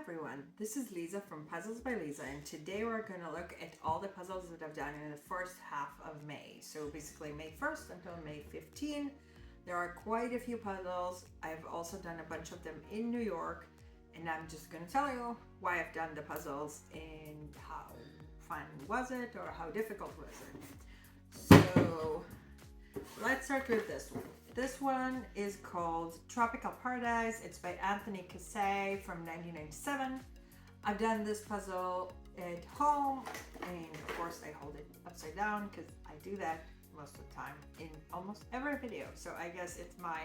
everyone, this is Lisa from Puzzles by Lisa, and today we're going to look at all the puzzles that I've done in the first half of May. So basically May 1st until May 15. There are quite a few puzzles. I've also done a bunch of them in New York, and I'm just going to tell you why I've done the puzzles and how fun was it or how difficult was it. So let's start with this one. This one is called Tropical Paradise. It's by Anthony Cassay from 1997. I've done this puzzle at home, and of course I hold it upside down because I do that most of the time in almost every video. So I guess it's my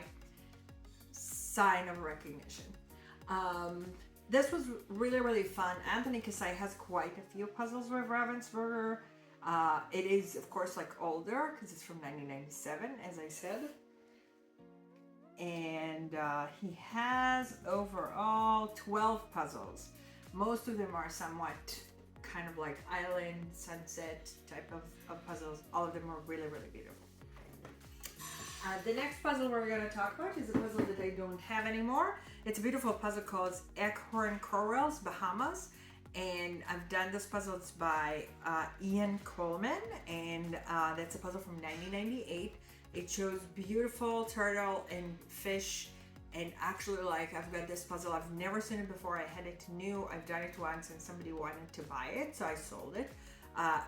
sign of recognition. This was really fun. Anthony Cassay has quite a few puzzles with Ravensburger. It is of course like older because it's from 1997, as I said. And he has overall 12 puzzles. Most of them are somewhat kind of like island, sunset type of puzzles. All of them are really beautiful. The next puzzle we're going to talk about is a puzzle that I don't have anymore. It's a beautiful puzzle called Ekhorn Corals, Bahamas. And I've done this puzzle. It's by Ian Coleman, and that's a puzzle from 1998. It shows beautiful turtle and fish, and actually like I've got this puzzle, I've never seen it before. I had it new, I've done it once and somebody wanted to buy it, so I sold it.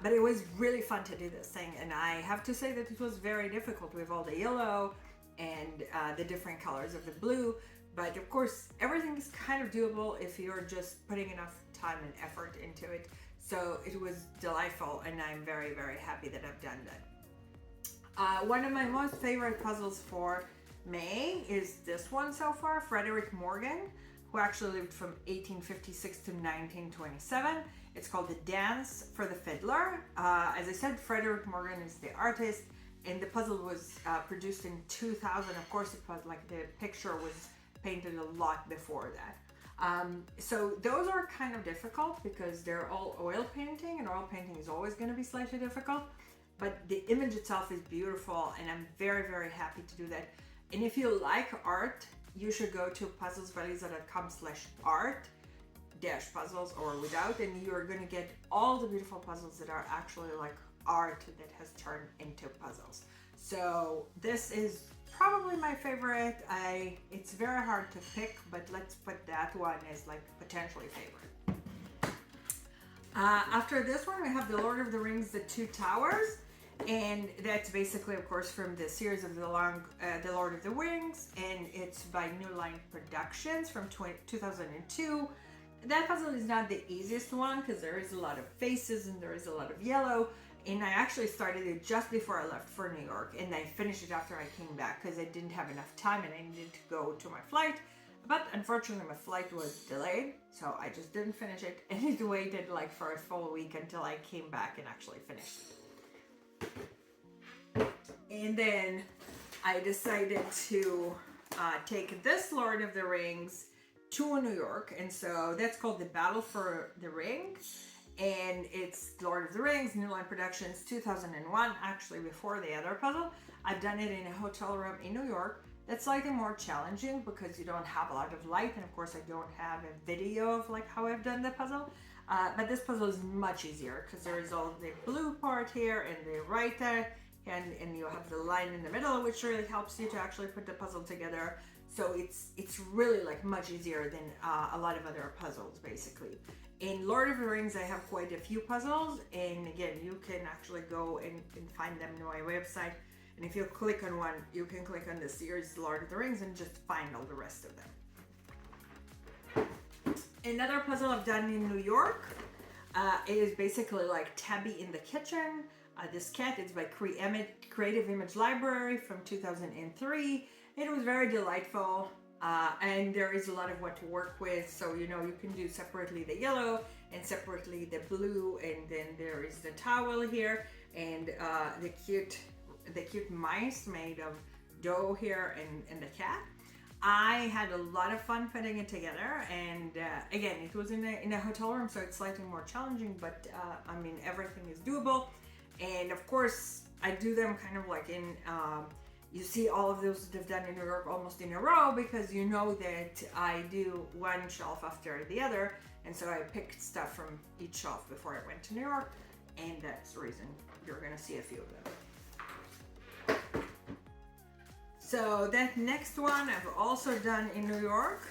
But it was really fun to do this thing, and I have to say that it was very difficult with all the yellow and the different colors of the blue. But of course, everything is kind of doable if you're just putting enough time and effort into it. So it was delightful, and I'm very happy that I've done that. One of my most favorite puzzles for May is this one so far, Frederick Morgan, who actually lived from 1856 to 1927. It's called The Dance for the Fiddler. As I said, Frederick Morgan is the artist, and the puzzle was produced in 2000. Of course, it was like the picture was painted a lot before that. So those are kind of difficult because they're all oil painting, and oil painting is always going to be slightly difficult. But the image itself is beautiful, and I'm very happy to do that. And if you like art, you should go to puzzlesbyliza.com/art-puzzles or without, and you're going to get all the beautiful puzzles that are actually like art that has turned into puzzles. So this is probably my favorite. It's very hard to pick, but let's put that one as like potentially favorite. After this one, we have The Lord of the Rings, The Two Towers. And that's basically, of course, from the series of The Lord of the Rings, and it's by New Line Productions from 2002. That puzzle is not the easiest one because there is a lot of faces and there is a lot of yellow, and I actually started it just before I left for New York, and I finished it after I came back because I didn't have enough time and I needed to go to my flight. But unfortunately my flight was delayed, so I just didn't finish it, and it waited like for a full week until I came back and actually finished it. And then I decided to take this Lord of the Rings to New York, and so that's called The Battle for the Ring, and it's Lord of the Rings, New Line Productions, 2001, actually before the other puzzle. I've done it in a hotel room in New York. That's slightly more challenging because you don't have a lot of light, and of course I don't have a video of like how I've done the puzzle. But this puzzle is much easier because there is all the blue part here and the right there, and you have the line in the middle, which really helps you to actually put the puzzle together. So it's really like much easier than a lot of other puzzles basically. In Lord of the Rings, I have quite a few puzzles, and again, you can actually go and find them on my website. And if you click on one, you can click on the series Lord of the Rings and just find all the rest of them. Another puzzle I've done in New York is basically like Tabby in the Kitchen. This cat is by Creative Image Library from 2003. It was very delightful, and there is a lot of what to work with. So you know, you can do separately the yellow and separately the blue, and then there is the towel here and the cute mice made of dough here and the cat. I had a lot of fun putting it together, and again, it was in a hotel room, so it's slightly more challenging, but I mean, everything is doable. And of course, I do them kind of like in you see all of those that I've done in New York almost in a row, because you know that I do one shelf after the other, and so I picked stuff from each shelf before I went to New York, and that's the reason you're gonna see a few of them. So that next one I've also done in New York.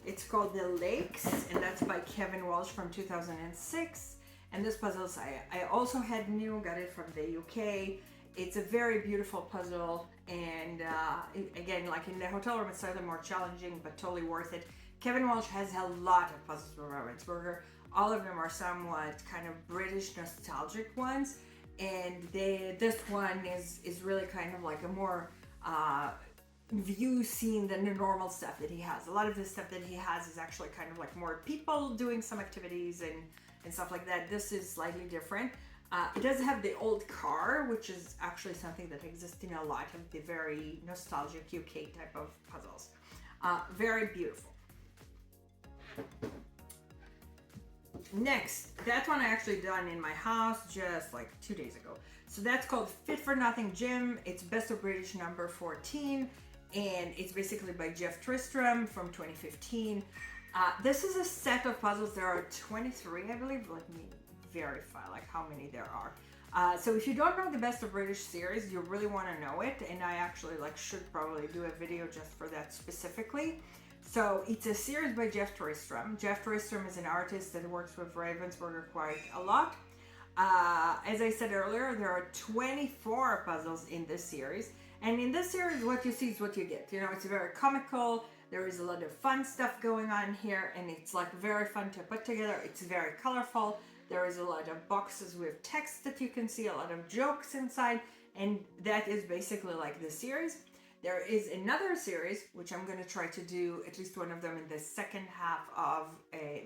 It's called The Lakes, and that's by Kevin Walsh from 2006. And this puzzle I also had new, got it from the UK. It's a very beautiful puzzle, and again, like in the hotel room, it's slightly more challenging, but totally worth it. Kevin Walsh has a lot of puzzles with Ravensburger. All of them are somewhat kind of British nostalgic ones, and this one is really kind of like a more view scene than the normal stuff that he has. A lot of the stuff that he has is actually kind of like more people doing some activities and stuff like that. This is slightly different. It does have the old car, which is actually something that exists in a lot of the very nostalgic UK type of puzzles. Very beautiful. Next, that one I actually done in my house just like 2 days ago. So that's called Fit for Nothing Gym. It's Best of British number 14, and it's basically by Jeff Tristram from 2015. This is a set of puzzles. There are 23, I believe. Let me verify like how many there are. So if you don't know the Best of British series, you really want to know it, and I actually like should probably do a video just for that specifically. So it's a series by Jeff Tristram. Jeff Tristram is an artist that works with Ravensburger quite a lot. As I said earlier, there are 24 puzzles in this series, and in this series what you see is what you get. You know, it's very comical. There is a lot of fun stuff going on here, and it's like very fun to put together. It's very colorful. There is a lot of boxes with text that you can see, a lot of jokes inside, and that is basically like the series. There is another series, which I'm going to try to do at least one of them in the second half of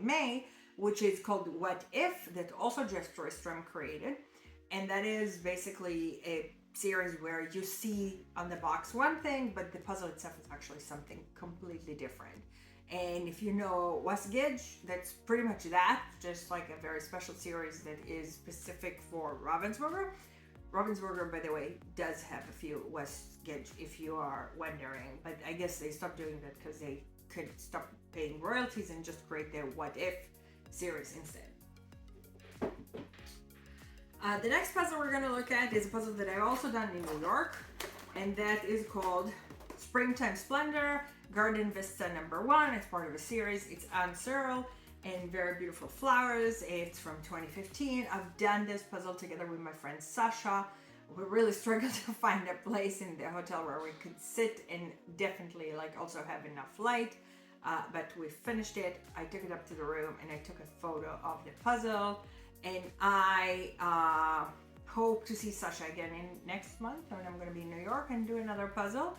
May, which is called What If, that also Jeff Tristram created. And that is basically a series where you see on the box one thing, but the puzzle itself is actually something completely different. And if you know West Gidge, that's pretty much that, just like a very special series that is specific for Ravensburger. Ravensburger, by the way, does have a few West Gidge, if you are wondering, but I guess they stopped doing that because they could stop paying royalties and just create their What If series instead. The next puzzle we're going to look at is a puzzle that I also done in New York, and that is called Springtime Splendor Garden Vista #1. It's part of a series. It's on Searle and very beautiful flowers. It's from 2015. I've done this puzzle together with my friend Sasha. We really struggled to find a place in the hotel where we could sit and definitely like also have enough light, but we finished it. I took it up to the room and I took a photo of the puzzle, and I hope to see Sasha again in next month when I'm going to be in New York and do another puzzle.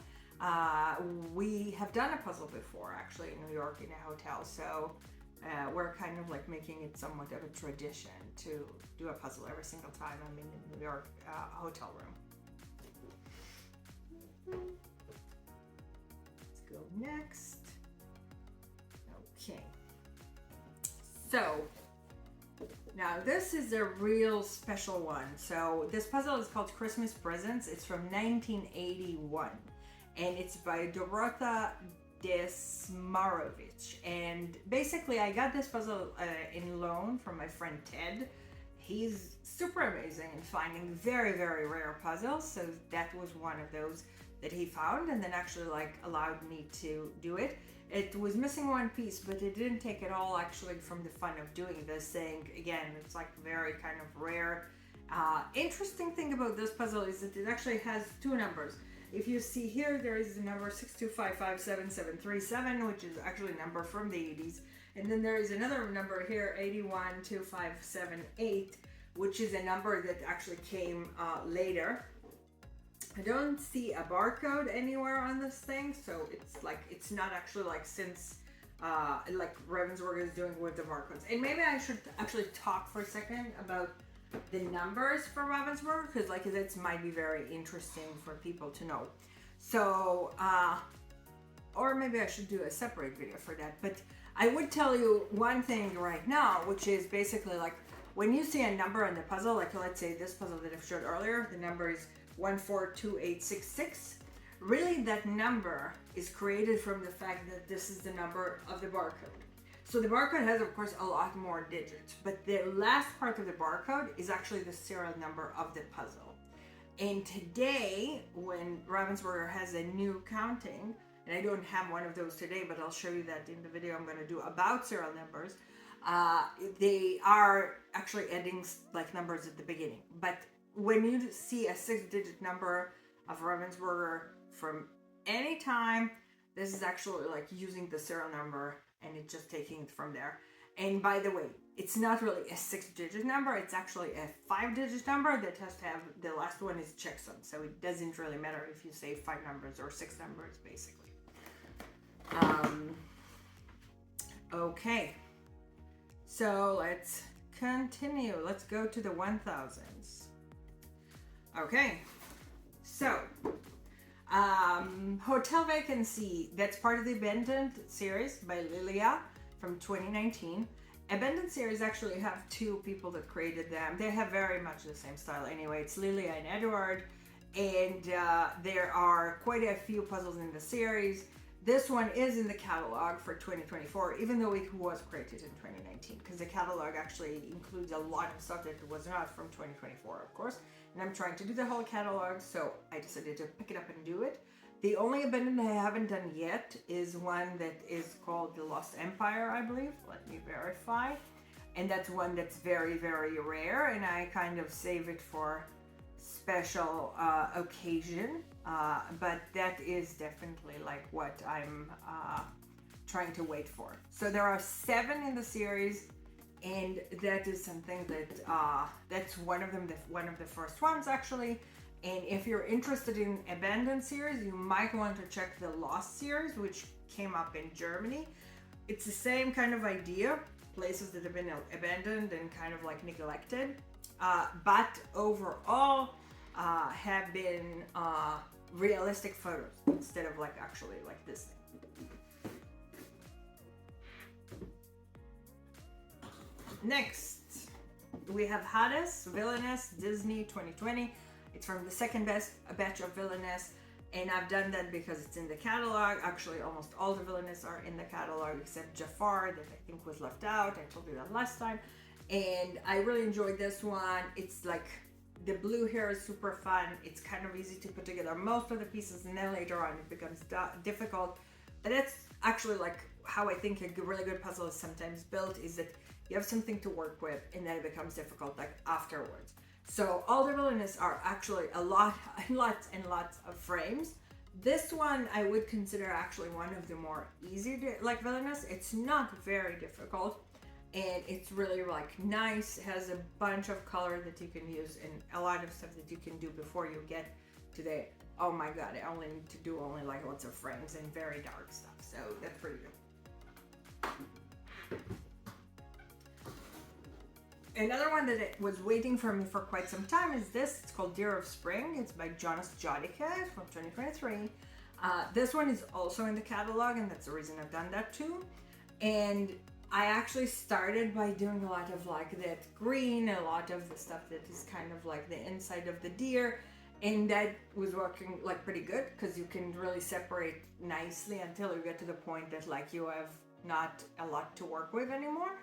We have done a puzzle before actually in New York in a hotel, so we're kind of like making it somewhat of a tradition to do a puzzle every single time I'm in the New York hotel room. Let's go next. Okay. So now this is a real special one. So this puzzle is called Christmas Presents. It's from 1981, and it's by Dorota Desmarovich. And basically I got this puzzle in loan from my friend Ted. He's super amazing in finding very, very rare puzzles, so that was one of those that he found and then actually like allowed me to do it. It was missing one piece, but it didn't take it all actually from the fun of doing this thing. Again, it's like very kind of rare. Interesting thing about this puzzle is that it actually has two numbers. If you see here, there is the number 6255777, which is actually a number from the 80s. And then there is another number here, 812578, which is a number that actually came later. I don't see a barcode anywhere on this thing, so it's like, it's not actually like since like Ravensburger is doing with the barcodes. And maybe I should actually talk for a second about the numbers for Ravensburger, because like that might be very interesting for people to know. So or maybe I should do a separate video for that, but I would tell you one thing right now, which is basically like when you see a number in the puzzle, like let's say this puzzle that I've showed earlier, the number is 142866. really that number is created from the fact that this is the number of the barcode. So the barcode has, of course, a lot more digits, but the last part of the barcode is actually the serial number of the puzzle. And today, when Ravensburger has a new counting, and I don't have one of those today, but I'll show you that in the video I'm going to do about serial numbers, they are actually adding like numbers at the beginning. But when you see a 6-digit number of Ravensburger from any time, this is actually like using the serial number and it's just taking it from there. And by the way, it's not really a 6-digit number, it's actually a 5-digit number that has to have, the last one is checksum. So it doesn't really matter if you say 5 numbers or 6 numbers, basically. Okay, so let's continue. Let's go to the 1000s. Okay, so Hotel Vacancy, that's part of the Abandoned series by Lilia from 2019. Abandoned series actually have 2 people that created them. They have very much the same style anyway. It's Lilia and Edward, and there are quite a few puzzles in the series. This one is in the catalog for 2024, even though it was created in 2019, because the catalog actually includes a lot of stuff that was not from 2024, of course. And I'm trying to do the whole catalog, so I decided to pick it up and do it. The only abandoned I haven't done yet is one that is called The Lost Empire, I believe. Let me verify. And that's one that's very, very rare, and I kind of save it for special occasion. But that is definitely like what I'm trying to wait for. So there are 7 in the series, and that is something that that's one of them, one of the first ones actually. And if you're interested in Abandoned series, you might want to check the Lost series, which came up in Germany. It's the same kind of idea, places that have been abandoned and kind of like neglected, but overall have been realistic photos instead of like actually like this thing. Next, we have Hades, Villainous, Disney 2020. It's from the second best batch of Villainous, and I've done that because it's in the catalog. Actually, almost all the Villainous are in the catalog except Jafar, that I think was left out. I told you that last time. And I really enjoyed this one. It's like, the blue here is super fun. It's kind of easy to put together most of the pieces, and then later on it becomes difficult. But that's actually like how I think a really good puzzle is sometimes built, is that you have something to work with and then it becomes difficult like afterwards. So all the Villainous are actually a lot and lots and lots of frames. This one I would consider actually one of the more easy like Villainous. It's not very difficult, and it's really like nice. It has a bunch of color that you can use and a lot of stuff that you can do before you get to the, oh my god, I only need to do only like lots of frames and very dark stuff. So that's pretty good. Another one that it was waiting for me for quite some time is this. It's called Deer of Spring. It's by Jonas Jodicke from 2023. This one is also in the catalog, and that's the reason I've done that too. And I actually started by doing a lot of like that green, a lot of the stuff that is kind of like the inside of the deer, and that was working like pretty good because you can really separate nicely until you get to the point that like you have not a lot to work with anymore.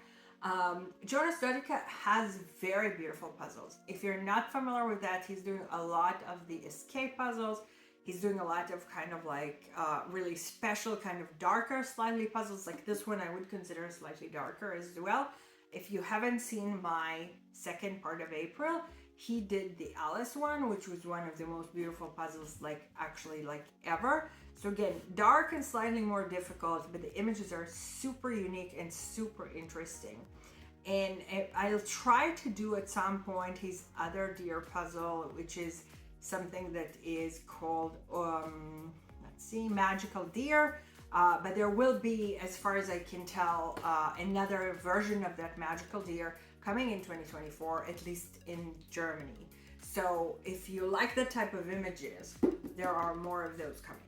Jonas Jodicke has very beautiful puzzles. If you're not familiar with that, he's doing a lot of the escape puzzles. He's doing a lot of kind of like really special kind of darker slightly puzzles. Like this one I would consider slightly darker as well. If you haven't seen my second part of April, he did the Alice one, which was one of the most beautiful puzzles like actually like ever. So again, dark and slightly more difficult, but the images are super unique and super interesting. And I'll try to do at some point his other deer puzzle, which is something that is called, let's see, Magical Deer. But there will be, as far as I can tell, another version of that Magical Deer coming in 2024, at least in Germany. So if you like that type of images, there are more of those coming.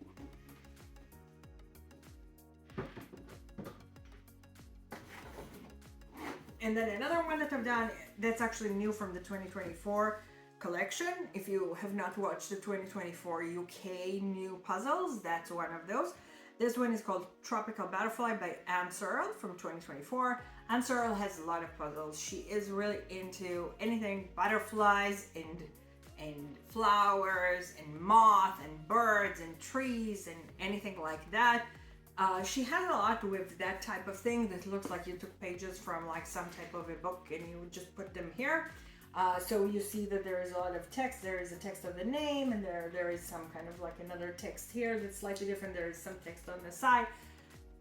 And then another one that I've done that's actually new from the 2024 collection. If you have not watched the 2024 UK new puzzles, that's one of those. This one is called Tropical Butterfly by Anne Searle from 2024. Anne Searle has a lot of puzzles. She is really into anything butterflies and flowers and moth and birds and trees and anything like that. She has a lot with that type of thing that looks like you took pages from like some type of a book and you just put them here. So you see that there is a lot of text. There is a text of the name, and there is some kind of like another text here that's slightly different. There is some text on the side.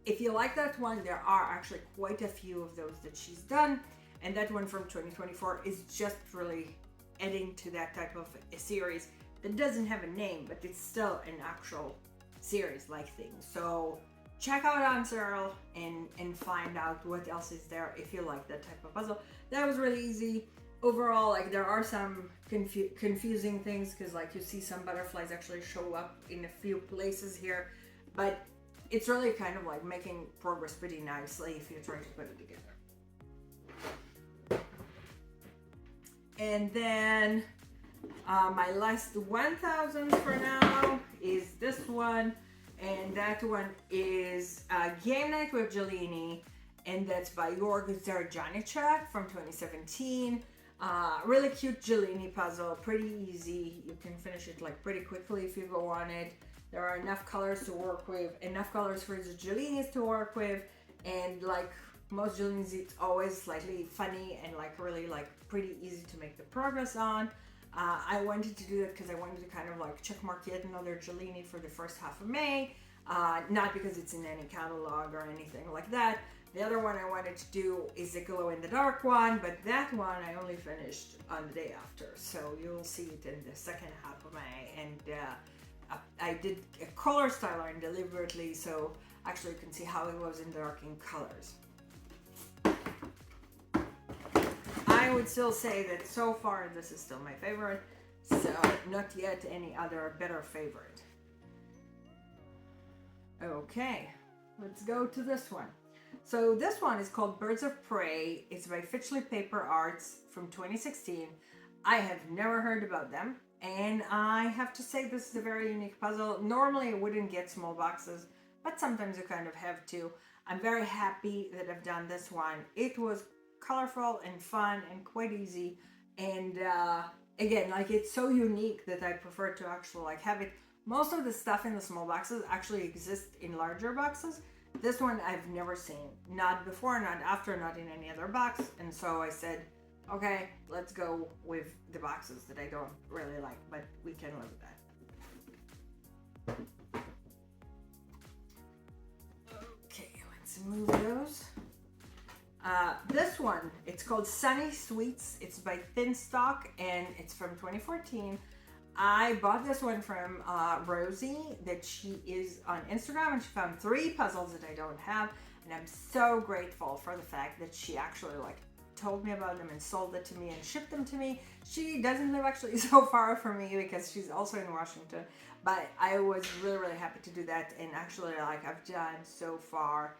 If you like that one, there are actually quite a few of those that she's done, and that one from 2024 is just really adding to that type of a series that doesn't have a name, but it's still an actual series like thing. So check out Anne Searle and find out what else is there if you like that type of puzzle. That was really easy. Overall, like there are some confusing things because like you see some butterflies actually show up in a few places here, but it's really kind of like making progress pretty nicely if you're trying to put it together. And then my last 1000 for now is this one, and that one is Game Night with Gelini, and that's by Jorg Zarjanicek from 2017. Really cute Gelini puzzle, pretty easy. You can finish it like pretty quickly if you go on it. There are enough colors to work with, enough colors for the Gelinis to work with, and like most Gelinis, it's always slightly funny and like really like pretty easy to make the progress on. I wanted to do that because I wanted to kind of like checkmark yet another Gelini for the first half of May, not because it's in any catalog or anything like that. The other one I wanted to do is a glow in the dark one, but that one I only finished on the day after, so you'll see it in the second half of May. And I did a color styler deliberately, so actually you can see how it was in dark in colors. I would still say that so far this is still my favorite, so not yet any other better favorite. Okay, let's go to this one. So this one is called Birds of Prey. It's by Finchley Paper Arts from 2016. I have never heard about them, and I have to say this is a very unique puzzle. Normally I wouldn't get small boxes, but sometimes you kind of have to. I'm very happy that I've done this one. It was colorful and fun and quite easy, and again, like it's so unique that I prefer to actually like have it. Most of the stuff in the small boxes actually exists in larger boxes. This one I've never seen, not before, not after, not in any other box, and so I said, okay, let's go with the boxes that I don't really like, but we can live with that. Okay, let's move those. This one, it's called Sunny Sweets. It's by Thin Stock, and it's from 2014. I bought this one from Rosie, that she is on Instagram, and she found 3 puzzles that I don't have, and I'm so grateful for the fact that she actually like told me about them and sold it to me and shipped them to me. She doesn't live actually so far from me because she's also in Washington, but I was really happy to do that, and actually like I've done so far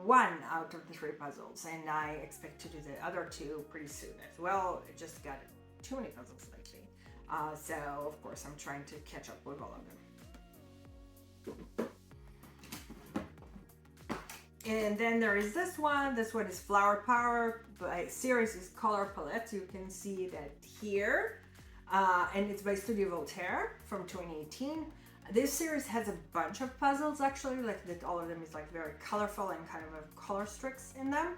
1 out of the 3 puzzles, and I expect to do the other 2 pretty soon as well. I just got too many puzzles lately. So of course I'm trying to catch up with all of them. And then there is this one. This one is Flower Power by series is Color Palette. You can see that here. And it's by Studio Voltaire from 2018. This series has a bunch of puzzles actually, like that all of them is like very colorful and kind of have color streaks in them.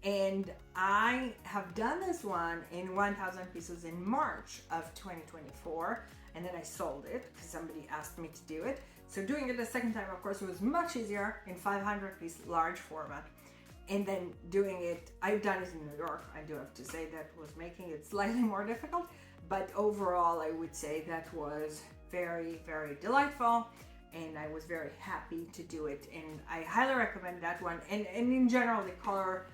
And I have done this one in 1,000 pieces in March of 2024, and then I sold it because somebody asked me to do it. So doing it the second time, of course, it was much easier in 500 piece large format. And then doing it, I've done it in New York. I do have to say that was making it slightly more difficult, but overall I would say that was very delightful, and I was very happy to do it, and I highly recommend that one. And in general, the color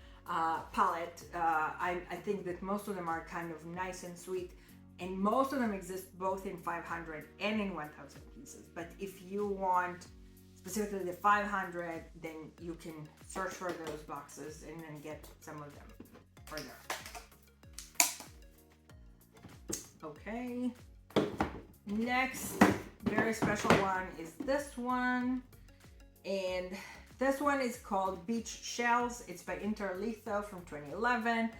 palette, I think that most of them are kind of nice and sweet, and most of them exist both in 500 and in 1,000 pieces. But if you want specifically the 500, then you can search for those boxes and then get some of them for there. Okay. Next, very special one is this one. And this one is called Beach Shells. It's by Interlitho from 2011.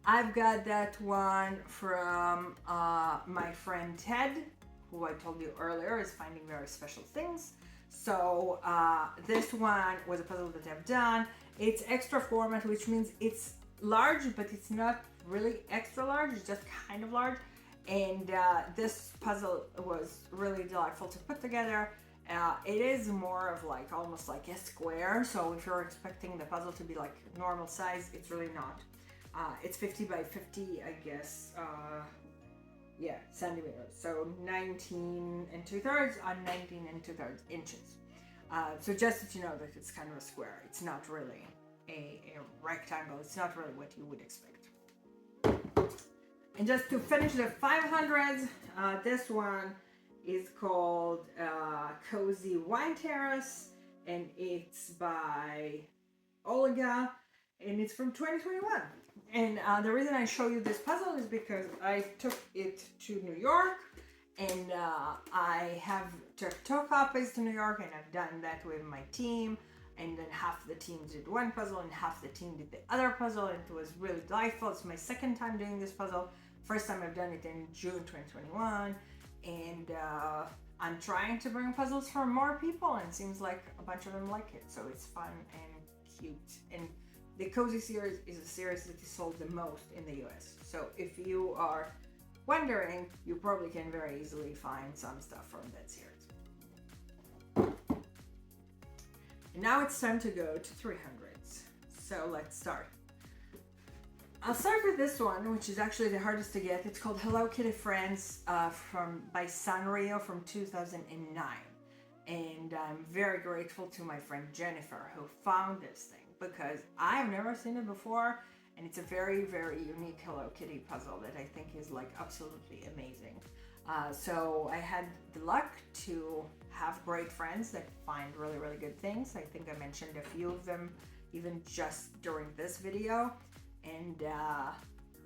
I've got that one from my friend Ted, who I told you earlier is finding very special things. So this one was a puzzle that I've done. It's extra format, which means it's large, but it's not really extra large. It's just kind of large. And this puzzle was really delightful to put together. It is more of like almost like a square. So if you're expecting the puzzle to be like normal size, it's really not. It's 50 by 50, I guess. Yeah, centimeters. So 19 2/3 on 19 2/3 inches. So just that you know that it's kind of a square. It's not really a rectangle. It's not really what you would expect. And just to finish the 500s, this one is called Cozy Wine Terrace, and it's by Olga, and it's from 2021. And the reason I show you this puzzle is because I took it to New York, and I have took 2 copies to New York, and I've done that with my team. And then half the team did one puzzle and half the team did the other puzzle, and it was really delightful. It's my second time doing this puzzle. First time I've done it in June 2021, and I'm trying to bring puzzles for more people, and it seems like a bunch of them like it, so it's fun and cute. And the Cozy series is a series that is sold the most in the US, so if you are wondering, you probably can very easily find some stuff from that series. And now it's time to go to 300s, so let's start. I'll start with this one, which is actually the hardest to get. It's called Hello Kitty Friends by Sanrio from 2009. And I'm very grateful to my friend Jennifer who found this thing, because I've never seen it before, and it's a very, very unique Hello Kitty puzzle that I think is like absolutely amazing. So I had the luck to have great friends that find really, really good things. I think I mentioned a few of them even just during this video. And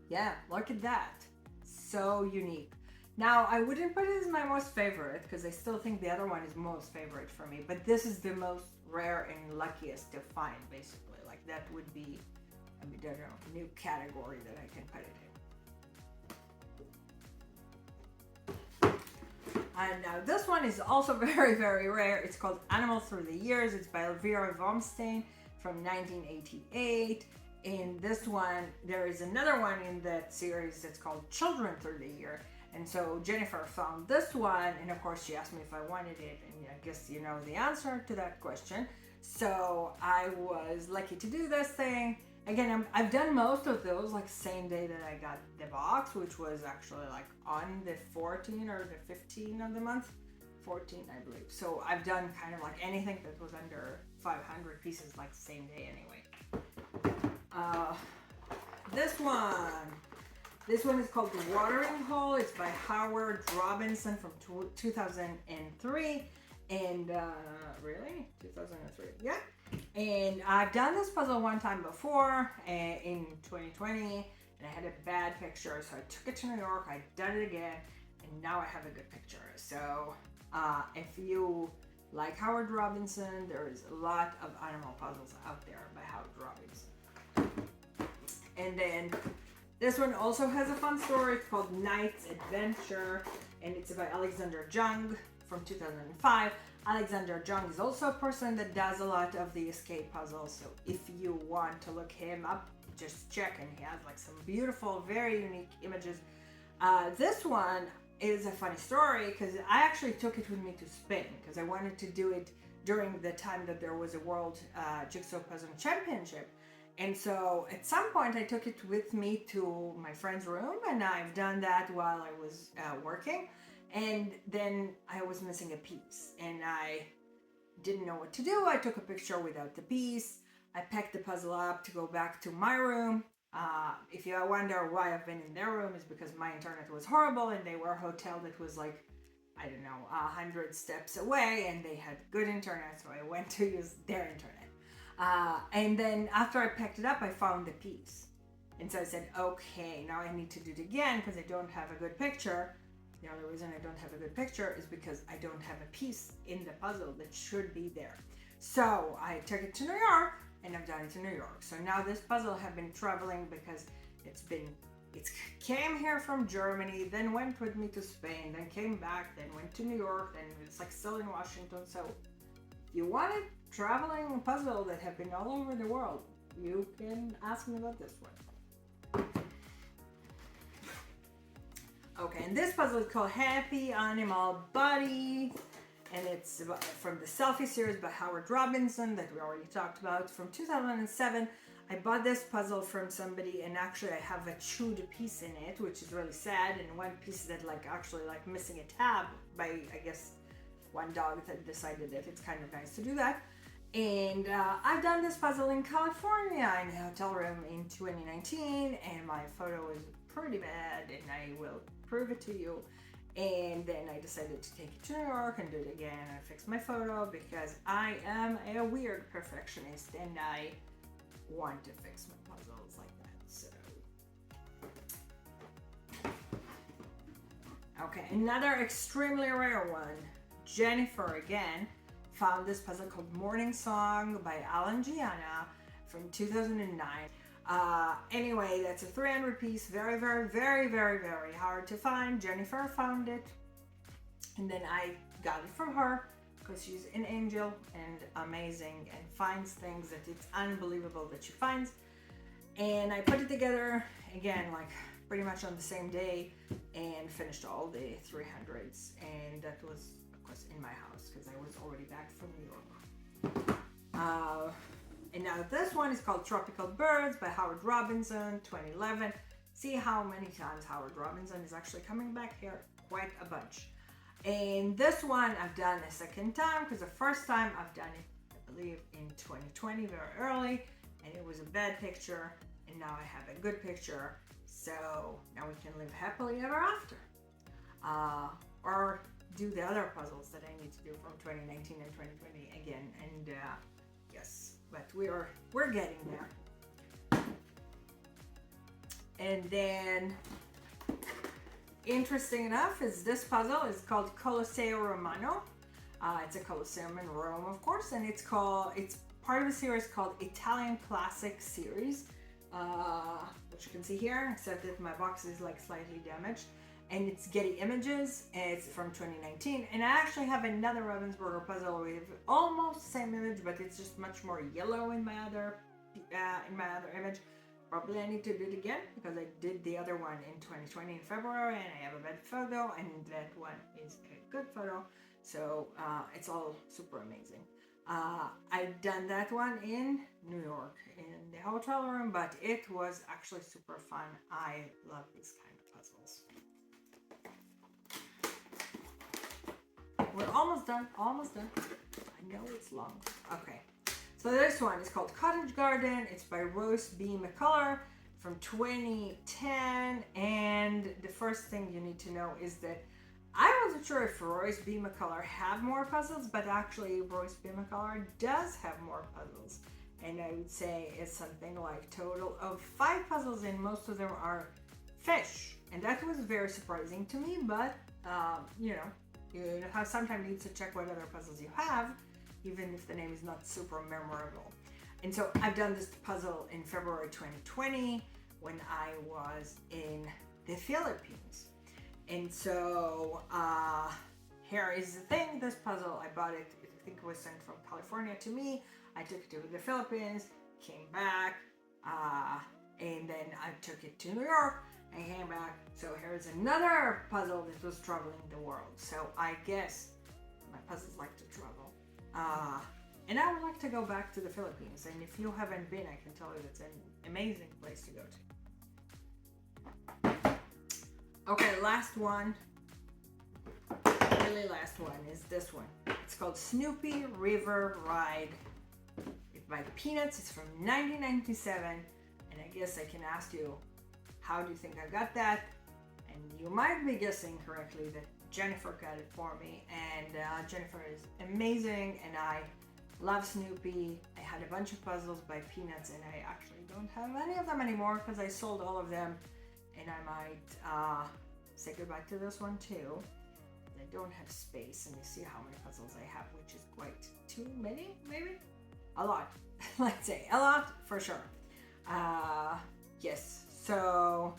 yeah, look at that. So unique. Now, I wouldn't put it as my most favorite because I still think the other one is most favorite for me, but this is the most rare and luckiest to find, basically. Like that would be, I don't know, a new category that I can put it in. And now this one is also very, very rare. It's called Animals Through the Years. It's by Elvira Womstein from 1988. In this one, there is another one in that series that's called Children Through the Year. And so Jennifer found this one, and of course she asked me if I wanted it, and I guess you know the answer to that question. So I was lucky to do this thing. Again, I've done most of those like same day that I got the box, which was actually like on the 14th or the 15th of the month. 14, I believe. So I've done kind of like anything that was under 500 pieces like same day anyway. This one is called The Watering Hole. It's by Howard Robinson from 2003. And really? 2003? Yeah. And I've done this puzzle one time before in 2020, and I had a bad picture, so I took it to New York, I did it again, and now I have a good picture. So if you like Howard Robinson, there is a lot of animal puzzles out there by Howard Robinson. And then this one also has a fun story. It's called Knight's Adventure, and it's by Alexander Jung from 2005. Alexander Jung is also a person that does a lot of the escape puzzles, so if you want to look him up, just check, and he has like some beautiful, very unique images. This one is a funny story because I actually took it with me to Spain because I wanted to do it during the time that there was a World Jigsaw Puzzle Championship. And so at some point I took it with me to my friend's room, and I've done that while I was working. And then I was missing a piece and I didn't know what to do. I took a picture without the piece. I packed the puzzle up to go back to my room. If you wonder why I've been in their room, is because my internet was horrible and they were a hotel that was like, I don't know, 100 steps away, and they had good internet, so I went to use their internet. And then after I packed it up, I found the piece. And so I said, okay, now I need to do it again because I don't have a good picture. The only reason I don't have a good picture is because I don't have a piece in the puzzle that should be there. So I took it to New York and I've done it in New York. So now this puzzle have been traveling because it came here from Germany, then went with me to Spain, then came back, then went to New York, then it's like still in Washington. So if you want a traveling puzzle that have been all over the world, you can ask me about this one. Okay, and this puzzle is called Happy Animal Buddy, and it's from the Selfie series by Howard Robinson that we already talked about from 2007. I bought this puzzle from somebody, and actually I have a chewed piece in it, which is really sad, and one piece that actually missing a tab by, I guess, one dog that decided that it's kind of nice to do that. And I've done this puzzle in California in a hotel room in 2019, and my photo is pretty bad, and I will prove it to you. And then I decided to take it to New York and do it again and fix my photo because I am a weird perfectionist and I want to fix my puzzles like that. So okay, another extremely rare one. Jennifer again found this puzzle called Morning Song by Alan Gianna from 2009. Anyway, that's a 300 piece, very hard to find. Jennifer found it, and then I got it from her because she's an angel and amazing and finds things that it's unbelievable that she finds. And I put it together again, pretty much on the same day, and finished all the 300s. And that was, of course, in my house because I was already back from New York. And now this one is called Tropical Birds by Howard Robinson, 2011. See how many times Howard Robinson is actually coming back here, quite a bunch. And this one I've done a second time because the first time I've done it, I believe, in 2020, very early, and it was a bad picture, and now I have a good picture. So now we can live happily ever after. Or do the other puzzles that I need to do from 2019 and 2020 again. And yes, but we're getting there. And then, interesting enough, is this puzzle is called Colosseo Romano. It's a Colosseum in Rome, of course, and it's part of a series called Italian Classic Series, which you can see here, except that my box is slightly damaged. And it's Getty Images, and it's from 2019. And I actually have another Ravensburger puzzle with almost the same image, but it's just much more yellow in my other image. Probably I need to do it again because I did the other one in 2020 in February, and I have a bad photo, and that one is a good photo. So it's all super amazing. I've done that one in New York in the hotel room, but it was actually super fun. I love these kind of puzzles. We're almost done. I know it's long. Okay, so this one is called Cottage Garden. It's by Royce B. McCullough from 2010. And the first thing you need to know is that I wasn't sure if Royce B. McCullough had more puzzles, but actually Royce B. McCullough does have more puzzles. And I would say it's something like total of 5 puzzles, and most of them are fish. And that was very surprising to me, but you have sometimes need to check what other puzzles you have, even if the name is not super memorable. And so I've done this puzzle in February 2020 when I was in the Philippines. And so here is the thing, this puzzle, I bought it, I think it was sent from California to me. I took it to the Philippines, came back, and then I took it to New York. I came back. So here's another puzzle that was traveling the world. So I guess my puzzles like to travel. And I would like to go back to the Philippines. And if you haven't been, I can tell you it's an amazing place to go to. Okay, last one. Really last one is this one. It's called Snoopy River Ride. It's by Peanuts. It's from 1997. And I guess I can ask you, how do you think I got that? And you might be guessing correctly that Jennifer got it for me, and Jennifer is amazing, and I Love Snoopy. I had a bunch of puzzles by Peanuts, and I actually don't have any of them anymore because I sold all of them, and I might say goodbye to this one too. I don't have space, and you see how many puzzles I have, which is quite too many, maybe? A lot. Let's say a lot for sure. Yes, so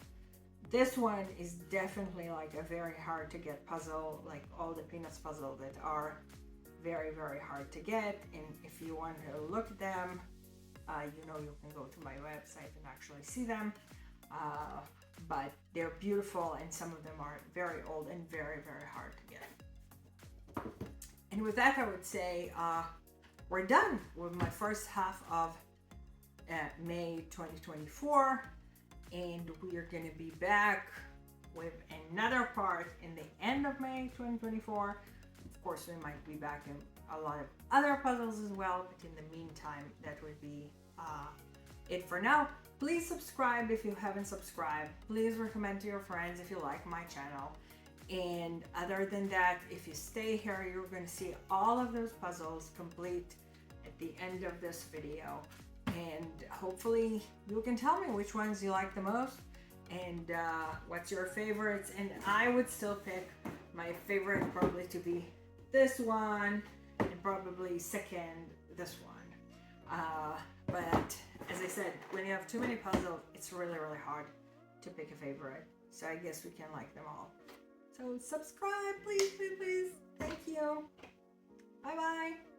this one is definitely like a very hard to get puzzle, like all the Peanuts puzzle that are very, very hard to get. And if you want to look at them, you know, you can go to my website and actually see them. But they're beautiful, and some of them are very old and very, very hard to get. And with that, I would say we're done with my first half of May 2024, and we are going to be back with another part in the end of May 2024. Of course, we might be back in a lot of other puzzles as well, but in the meantime, that would be it for now. Please subscribe if you haven't subscribed. Please recommend to your friends if you like my channel. And other than that, if you stay here, you're going to see all of those puzzles complete at the end of this video. And hopefully you can tell me which ones you like the most and what's your favorites. And I would still pick my favorite probably to be this one, and probably second this one. But as I said, when you have too many puzzles, it's really, really hard to pick a favorite. So I guess we can like them all. So subscribe, please, please, please. Thank you. Bye-bye.